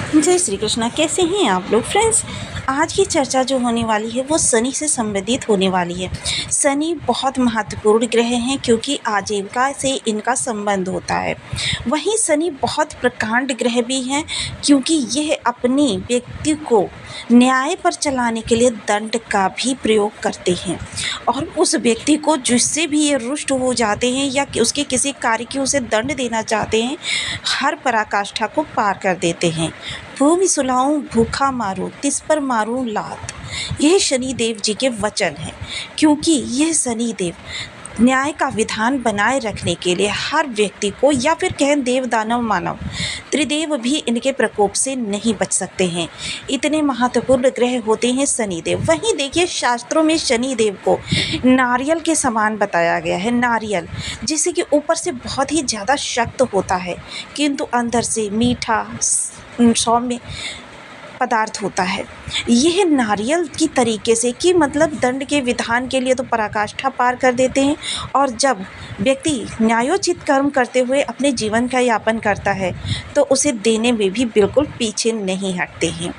जय श्री कृष्णा। कैसे हैं आप लोग फ्रेंड्स। आज की चर्चा जो होने वाली है वो शनि से संबंधित होने वाली है। शनि बहुत महत्वपूर्ण ग्रह हैं क्योंकि आजीविका से इनका संबंध होता है। वहीं शनि बहुत प्रकांड ग्रह भी हैं क्योंकि यह अपने व्यक्ति को न्याय पर चलाने के लिए दंड का भी प्रयोग करते हैं और उस व्यक्ति को जिससे भी ये रुष्ट हो जाते हैं या उसके किसी कार्य की उसे दंड देना चाहते हैं, हर पराकाष्ठा को पार कर देते हैं। भूमि सुलाऊं भूखा मारूं तिस पर मारूं लात, यह शनिदेव जी के वचन हैं। क्योंकि यह शनिदेव न्याय का विधान बनाए रखने के लिए हर व्यक्ति को, या फिर कहें देव दानव मानव त्रिदेव भी इनके प्रकोप से नहीं बच सकते हैं। इतने महत्वपूर्ण ग्रह होते हैं शनिदेव। वहीं देखिए शास्त्रों में शनिदेव को नारियल के समान बताया गया है। नारियल जिसे कि ऊपर से बहुत ही ज़्यादा शक्त होता है किंतु अंदर से मीठा सौम्य पदार्थ होता है। यह नारियल की तरीके से कि मतलब दंड के विधान के लिए तो पराकाष्ठा पार कर देते हैं और जब व्यक्ति न्यायोचित कर्म करते हुए अपने जीवन का यापन करता है तो उसे देने में भी बिल्कुल पीछे नहीं हटते हैं।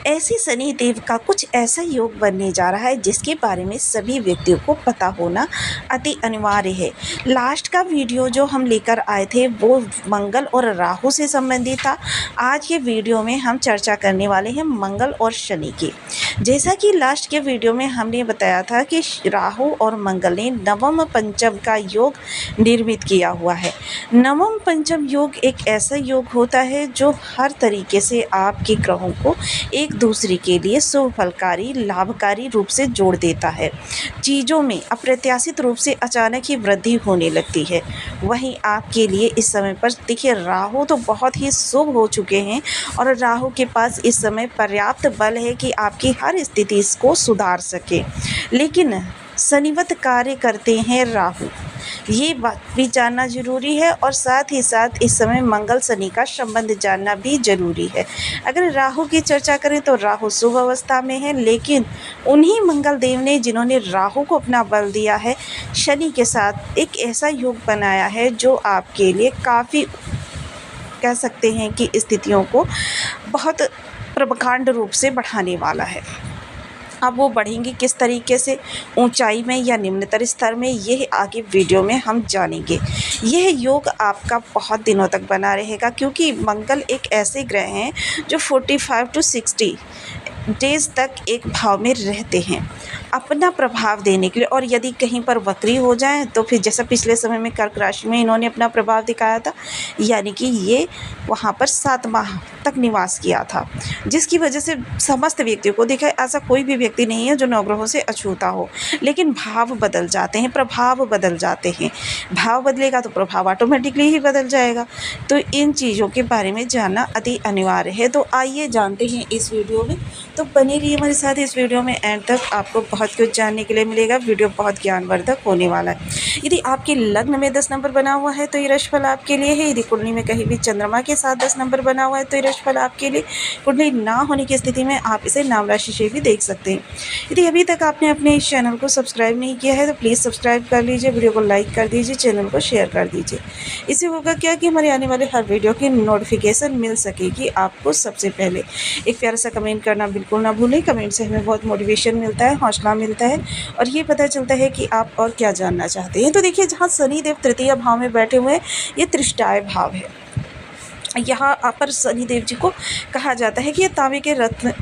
ऐसे शनिदेव का कुछ ऐसा योग बनने जा रहा है जिसके बारे में सभी व्यक्तियों को पता होना अति अनिवार्य है। लास्ट का वीडियो जो हम लेकर आए थे वो मंगल और राहु से संबंधित था। आज के वीडियो में हम चर्चा करने वाले हैं मंगल और शनि की। जैसा कि लास्ट के वीडियो में हमने बताया था कि राहु और मंगल ने नवम पंचम का योग निर्मित किया हुआ है। नवम पंचम योग एक ऐसा योग होता है जो हर तरीके से आपके ग्रहों को एक दूसरे के लिए शुभ फलकारी लाभकारी रूप से जोड़ देता है। चीज़ों में अप्रत्याशित रूप से अचानक ही वृद्धि होने लगती है। वहीं आपके लिए इस समय पर देखिए राहु तो बहुत ही शुभ हो चुके हैं और राहु के पास इस समय पर्याप्त बल है कि आपकी हर स्थिति इसको सुधार सके। लेकिन शनिवत कार्य करते हैं राहु, ये बात भी जानना जरूरी है और साथ ही साथ इस समय मंगल शनि का संबंध जानना भी जरूरी है। अगर राहु की चर्चा करें तो राहु शुभ अवस्था में है, लेकिन उन्हीं मंगल देव ने जिन्होंने राहु को अपना बल दिया है शनि के साथ एक ऐसा योग बनाया है जो आपके लिए काफ़ी कह सकते हैं कि स्थितियों को बहुत प्रकांड रूप से बढ़ाने वाला है। अब वो बढ़ेंगी किस तरीके से, ऊंचाई में या निम्नतर स्तर में, यह आगे वीडियो में हम जानेंगे। यह योग आपका बहुत दिनों तक बना रहेगा क्योंकि मंगल एक ऐसे ग्रह हैं जो 45 to 60 डेज तक एक भाव में रहते हैं अपना प्रभाव देने के लिए। और यदि कहीं पर वक्री हो जाएं तो फिर जैसा पिछले समय में कर्क राशि में इन्होंने अपना प्रभाव दिखाया था, यानी कि ये वहाँ पर 7 माह तक निवास किया था, जिसकी वजह से समस्त व्यक्तियों को देखा ऐसा कोई भी व्यक्ति नहीं है जो नवग्रहों से अछूता हो। लेकिन भाव बदल जाते हैं, प्रभाव बदल जाते हैं। भाव बदलेगा तो प्रभाव ऑटोमेटिकली ही बदल जाएगा। तो इन चीज़ों के बारे में जानना अति अनिवार्य है। तो आइए जानते हैं इस वीडियो में। तो बने रहिए हमारे साथ इस वीडियो में एंड तक, आपको बहुत कुछ जानने के लिए मिलेगा। वीडियो बहुत ज्ञानवर्धक होने वाला है। यदि आपके लग्न में 10 नंबर बना हुआ है तो ये राशिफल आपके लिए है। यदि कुंडली में कहीं भी चंद्रमा के साथ 10 नंबर बना हुआ है तो ये राशिफल आपके लिए। कुंडली ना होने की स्थिति में आप इसे नाम राशि से भी देख सकते हैं। यदि अभी तक आपने अपने इस चैनल को सब्सक्राइब नहीं किया है तो प्लीज़ सब्सक्राइब कर लीजिए, वीडियो को लाइक कर दीजिए, चैनल को शेयर कर दीजिए। इससे होगा क्या कि हमारे आने वाले हर वीडियो की नोटिफिकेशन मिल सकेगी आपको सबसे पहले। एक प्यारा सा कमेंट करना बिल्कुल ना भूलें। कमेंट से हमें बहुत मोटिवेशन मिलता है, हौसला मिलता है और ये पता चलता है कि आप और क्या जानना चाहते हैं। तो देखिए जहाँ शनिदेव तृतीय भाव में बैठे हुए हैं, ये त्रिष्टाय भाव है। यहाँ पर शनिदेव जी को कहा जाता है कि ये तांबे के रत्न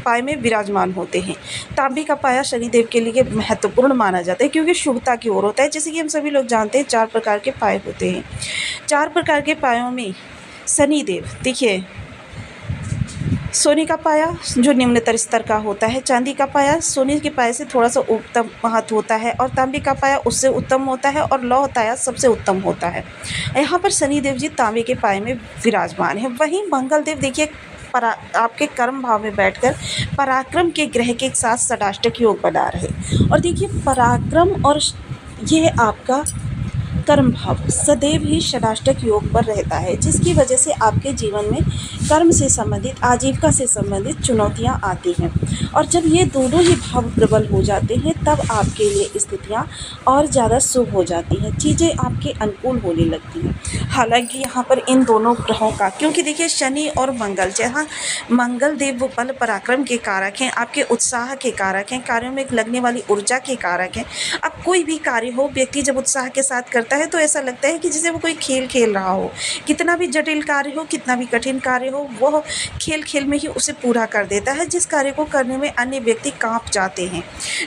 पाए में विराजमान होते हैं। तांबे का पाया शनिदेव के लिए महत्वपूर्ण माना जाता है क्योंकि शुभता की ओर होता है। जैसे कि हम सभी लोग जानते हैं 4 प्रकार के पाए होते हैं। 4 प्रकार के पायों में शनिदेव देखिए, सोने का पाया जो निम्नतर स्तर का होता है, चांदी का पाया सोने के पाए से थोड़ा सा उत्तम महत्व होता है और तांबे का पाया उससे उत्तम होता है और लौह पाया सबसे उत्तम होता है। यहाँ पर शनिदेव जी तांबे के पाए में विराजमान है। वहीं मंगल देव देखिए आपके कर्म भाव में बैठकर पराक्रम के ग्रह के साथ षडाष्टक योग बना रहे। और देखिए पराक्रम और ये आपका कर्म भाव सदैव ही षडाष्टक योग पर रहता है, जिसकी वजह से आपके जीवन में कर्म से संबंधित, आजीविका से संबंधित चुनौतियां आती हैं। और जब ये दोनों ही भाव प्रबल हो जाते हैं तब आपके लिए स्थितियां और ज़्यादा शुभ हो जाती हैं, चीज़ें आपके अनुकूल होने लगती हैं। हालांकि यहाँ पर इन दोनों ग्रहों का, क्योंकि देखिए शनि और मंगल, जहाँ मंगल देव वो बल पराक्रम के कारक हैं, आपके उत्साह के कारक हैं, कार्यों में लगने वाली ऊर्जा के कारक हैं। अब कोई भी कार्य हो, व्यक्ति जब उत्साह के साथ करता है तो ऐसा लगता है कि जैसे वो कोई खेल खेल रहा हो। कितना भी जटिल कार्य हो, कितना भी कठिन कार्य हो, वह खेल खेल में ही उसे पूरा कर देता है, जिस कार्य को करने में अन्य व्यक्ति कांप जाते हैं।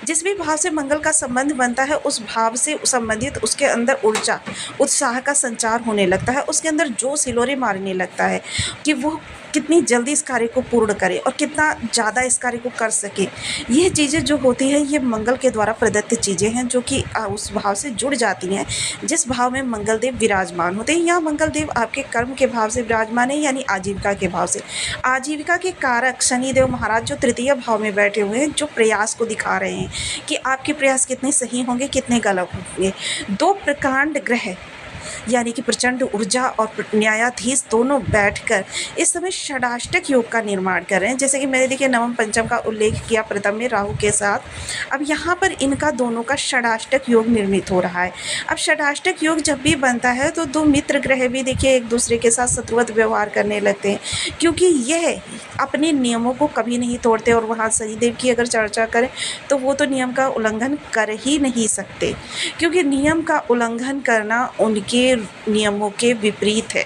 जिस भी भाव से मंगल का संबंध बनता है उस भाव से संबंधित उसके अंदर ऊर्जा, उत्साह का संचार होने लगता है, उसके अंदर जोश हिलोरे मारने लगता है कि वो कितनी जल्दी इस कार्य को पूर्ण करे और कितना ज़्यादा इस कार्य को कर सके। ये चीज़ें जो होती हैं ये मंगल के द्वारा प्रदत्त चीज़ें हैं, जो कि उस भाव से जुड़ जाती हैं जिस भाव में मंगल देव विराजमान होते हैं। यहाँ मंगल देव आपके कर्म के भाव से विराजमान है, यानी आजीविका के भाव से। आजीविका के कारक शनिदेव महाराज जो तृतीय भाव में बैठे हुए हैं, जो प्रयास को दिखा रहे हैं कि आपके प्रयास कितने सही होंगे, कितने गलत होंगे। दो प्रकांड ग्रह यानी कि प्रचंड ऊर्जा और न्यायाधीश दोनों बैठकर इस समय षडाष्टक योग का निर्माण कर रहे हैं। जैसे कि मैंने देखिए नवम पंचम का उल्लेख किया प्रथम में राहु के साथ, अब यहाँ पर इनका दोनों का षडाष्टक योग निर्मित हो रहा है। अब षडाष्टक योग जब भी बनता है तो दो मित्र ग्रह भी देखिए एक दूसरे के साथ शत्रुवत व्यवहार करने लगते हैं, क्योंकि यह अपने नियमों को कभी नहीं तोड़ते। और वहाँ शनिदेव की अगर चर्चा करें तो वो तो नियम का उल्लंघन कर ही नहीं सकते, क्योंकि नियम का उल्लंघन करना उनके नियमों के विपरीत है,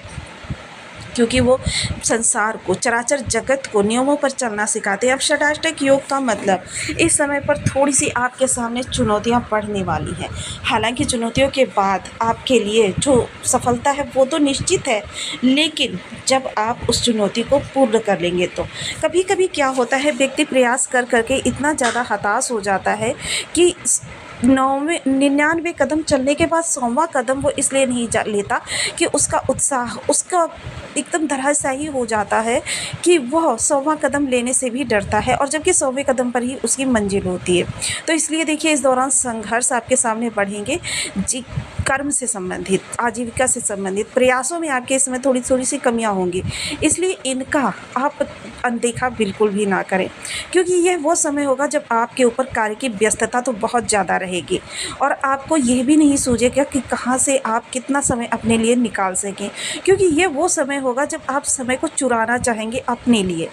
क्योंकि वो संसार को, चराचर जगत को नियमों पर चलना सिखाते हैं। अब षडाष्टक योग का मतलब इस समय पर थोड़ी सी आपके सामने चुनौतियां पड़ने वाली हैं। हालांकि चुनौतियों के बाद आपके लिए जो सफलता है वो तो निश्चित है, लेकिन जब आप उस चुनौती को पूर्ण कर लेंगे तो कभी कभी क्या होता है, व्यक्ति प्रयास कर करके इतना ज़्यादा हताश हो जाता है कि 99 कदम चलने के बाद 100वां कदम वो इसलिए नहीं लेता कि उसका उत्साह उसका एकदम धराशायी हो जाता है कि वह 100वां कदम लेने से भी डरता है, और जबकि 100वें कदम पर ही उसकी मंजिल होती है। तो इसलिए देखिए इस दौरान संघर्ष आपके सामने बढ़ेंगे। जी, कर्म से संबंधित, आजीविका से संबंधित प्रयासों में आपके इसमें थोड़ी सी कमियां होंगी, इसलिए इनका आप अनदेखा बिल्कुल भी ना करें, क्योंकि यह वो समय होगा जब आपके ऊपर कार्य की व्यस्तता तो बहुत ज़्यादा रहेगी और आपको यह भी नहीं सूझेगा कि कहाँ से आप कितना समय अपने लिए निकाल सकें, क्योंकि ये वो समय होगा जब आप समय को चुराना चाहेंगे अपने लिए,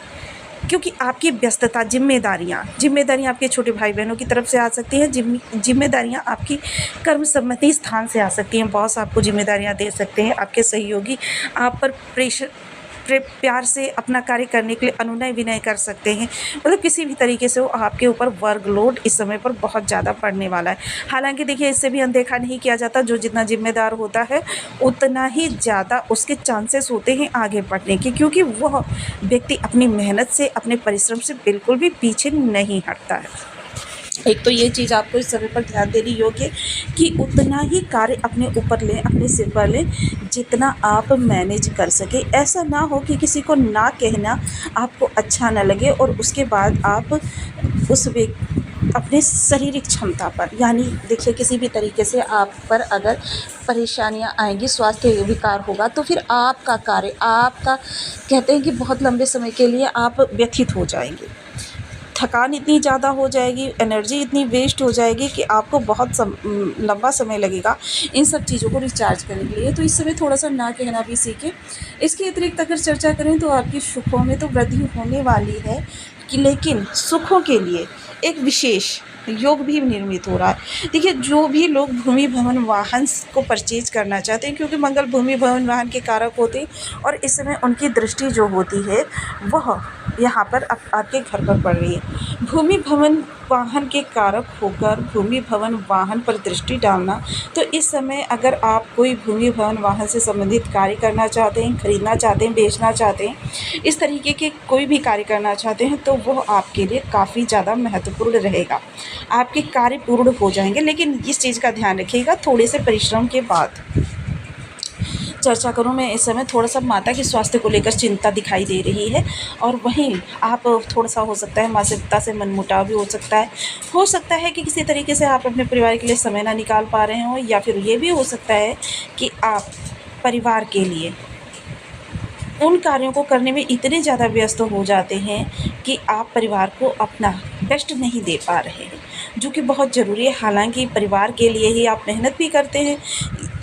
क्योंकि आपकी व्यस्तता, जिम्मेदारियाँ आपके छोटे भाई बहनों की तरफ से आ सकती हैं, जिम्मेदारियाँ आपकी कर्म संबंधी स्थान से आ सकती हैं। बॉस आपको जिम्मेदारियाँ दे सकते हैं, आपके सहयोगी आप पर प्यार से अपना कार्य करने के लिए अनुनय विनय कर सकते हैं। मतलब किसी भी तरीके से वो आपके ऊपर वर्कलोड इस समय पर बहुत ज़्यादा पड़ने वाला है। हालांकि देखिए इससे भी अनदेखा नहीं किया जाता, जो जितना जिम्मेदार होता है उतना ही ज़्यादा उसके चांसेस होते हैं आगे बढ़ने के, क्योंकि वह व्यक्ति अपनी मेहनत से, अपने परिश्रम से बिल्कुल भी पीछे नहीं हटता है। एक तो ये चीज़ आपको इस समय पर ध्यान देनी योग्य कि उतना ही कार्य अपने ऊपर लें, अपने सिर पर लें जितना आप मैनेज कर सके। ऐसा ना हो कि किसी को ना कहना आपको अच्छा ना लगे और उसके बाद आप उस अपने शारीरिक क्षमता पर, यानी देखिए किसी भी तरीके से आप पर अगर परेशानियां आएंगी, स्वास्थ्य विकार होगा, तो फिर आपका कार्य, आपका कहते हैं कि बहुत लंबे समय के लिए आप व्यथित हो जाएंगे। थकान इतनी ज़्यादा हो जाएगी, एनर्जी इतनी वेस्ट हो जाएगी कि आपको बहुत लंबा समय लगेगा इन सब चीज़ों को रिचार्ज करने के लिए। तो इस समय थोड़ा सा ना कहना भी सीखें। इसके अतिरिक्त अगर चर्चा करें तो आपकी सुखों में तो वृद्धि होने वाली है, कि लेकिन सुखों के लिए एक विशेष योग भी निर्मित हो रहा है। देखिए जो भी लोग भूमि भवन वाहन को परचेज करना चाहते हैं, क्योंकि मंगल भूमि भवन वाहन के कारक होते हैं और इस समय उनकी दृष्टि जो होती है वह यहाँ पर आपके घर पर पड़ रही है। भूमि भवन वाहन के कारक होकर भूमि भवन वाहन पर दृष्टि डालना, तो इस समय अगर आप कोई भूमि भवन वाहन से संबंधित कार्य करना चाहते हैं, खरीदना चाहते हैं, बेचना चाहते हैं, इस तरीके के कोई भी कार्य करना चाहते हैं, तो वह आपके लिए काफ़ी ज़्यादा महत्वपूर्ण रहेगा। आपके कार्य पूर्ण हो जाएंगे, लेकिन इस चीज़ का ध्यान रखिएगा थोड़े से परिश्रम के बाद। चर्चा करूँ मैं इस समय थोड़ा-सा माता के स्वास्थ्य को लेकर चिंता दिखाई दे रही है और वहीं आप थोड़ा-सा हो सकता है माता-पिता से मनमुटाव भी हो सकता है। हो सकता है कि किसी तरीके से आप अपने परिवार के लिए समय ना निकाल पा रहे हों या फिर ये भी हो सकता है कि आप परिवार के लिए उन कार्यों को करने में इतने ज़्यादा व्यस्त हो जाते हैं कि आप परिवार को अपना बेस्ट नहीं दे पा रहे हैं, जो कि बहुत ज़रूरी है। हालाँकि परिवार के लिए ही आप मेहनत भी करते हैं,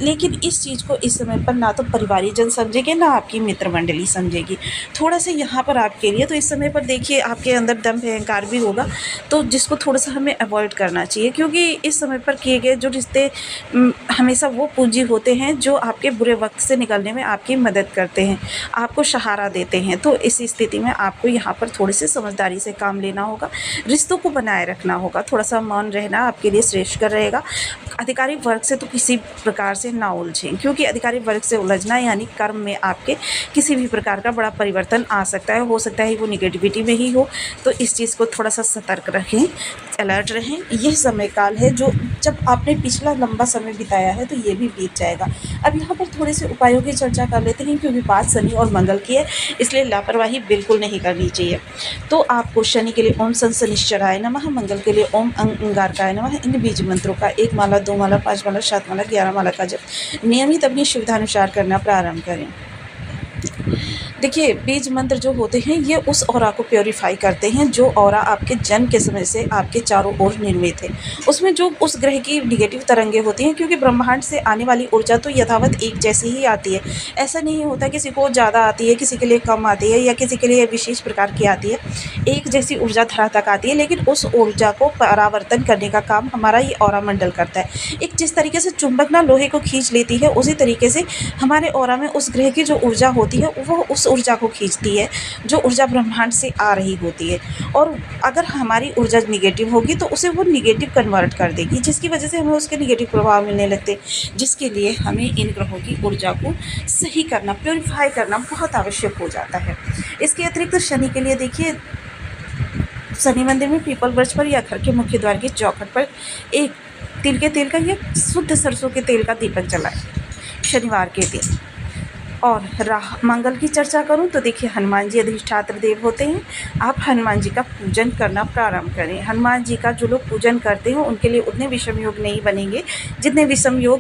लेकिन इस चीज़ को इस समय पर ना तो परिवारीजन समझेंगे, ना आपकी मित्र मंडली समझेगी। थोड़ा-सा यहाँ पर आपके लिए तो इस समय पर देखिए आपके अंदर दम्भ अहंकार भी होगा, तो जिसको थोड़ा-सा हमें अवॉइड करना चाहिए क्योंकि इस समय पर किए गए जो रिश्ते हमेशा वो पूंजी होते हैं जो आपके बुरे वक़्त से निकलने में आपकी मदद करते हैं, आपको सहारा देते हैं। तो इस स्थिति में आपको यहाँ पर थोड़ी-सी समझदारी से काम लेना होगा, रिश्तों को बनाए रखना होगा, थोड़ा-सा मौन रहना आपके लिए श्रेयस्कर रहेगा। अधिकारी वर्ग से तो किसी प्रकार से ना उलझें क्योंकि अधिकारी वर्ग से उलझना यानी कर्म में आपके किसी भी प्रकार का बड़ा परिवर्तन आ सकता है। हो सकता है वो नेगेटिविटी में ही हो, तो इस चीज़ को थोड़ा-सा सतर्क रखें, अलर्ट रहें। यह समय काल है जो जब आपने पिछला लंबा समय बिताया है तो ये भी बीत जाएगा। अब यहाँ पर थोड़े से उपायों की चर्चा कर लेते हैं क्योंकि बात शनि और मंगल की है, इसलिए लापरवाही बिल्कुल नहीं करनी चाहिए। तो आपको शनि के लिए ओम शनिश्चराय नमः, मंगल के लिए ओम अंगारकाय नमः, इन बीज मंत्रों का 1 माला, 2 माला, 5 माला, 7 माला, 11 माला का जप नियमित अपनी सुविधानुसार करना प्रारंभ करें। देखिए बीज मंत्र जो होते हैं ये उस ऑरा को प्योरीफाई करते हैं जो ऑरा आपके जन्म के समय से आपके चारों ओर निर्मित है। उसमें जो उस ग्रह की नेगेटिव तरंगें होती हैं क्योंकि ब्रह्मांड से आने वाली ऊर्जा तो यथावत एक जैसी ही आती है। ऐसा नहीं होता किसी को ज़्यादा आती है, किसी के लिए कम आती है या किसी के लिए विशेष प्रकार की आती है। एक जैसी ऊर्जा धरा तक आती है, लेकिन उस ऊर्जा को परावर्तन करने का काम हमारा ये ऑरा मंडल करता है। एक जिस तरीके से चुंबक ना लोहे को खींच लेती है, उसी तरीके से हमारे ऑरा में उस ग्रह की जो ऊर्जा होती है वो उस ऊर्जा को खींचती है जो ऊर्जा ब्रह्मांड से आ रही होती है। और अगर हमारी ऊर्जा निगेटिव होगी तो उसे वो निगेटिव कन्वर्ट कर देगी, जिसकी वजह से हमें उसके निगेटिव प्रभाव मिलने लगते हैं, जिसके लिए हमें इन ग्रहों की ऊर्जा को सही करना, प्योरीफाई करना बहुत आवश्यक हो जाता है। इसके अतिरिक्त शनि के लिए देखिए शनि मंदिर में पीपल वृक्ष पर या घर के मुख्य द्वार की चौखट पर एक तिल के तेल का या शुद्ध सरसों के तेल का दीपक जलाएं शनिवार के दिन। और मंगल की चर्चा करूं तो देखिए हनुमान जी अधिष्ठात्र देव होते हैं। आप हनुमान जी का पूजन करना प्रारंभ करें। हनुमान जी का जो लोग पूजन करते हैं उनके लिए उतने विषम योग नहीं बनेंगे जितने विषम योग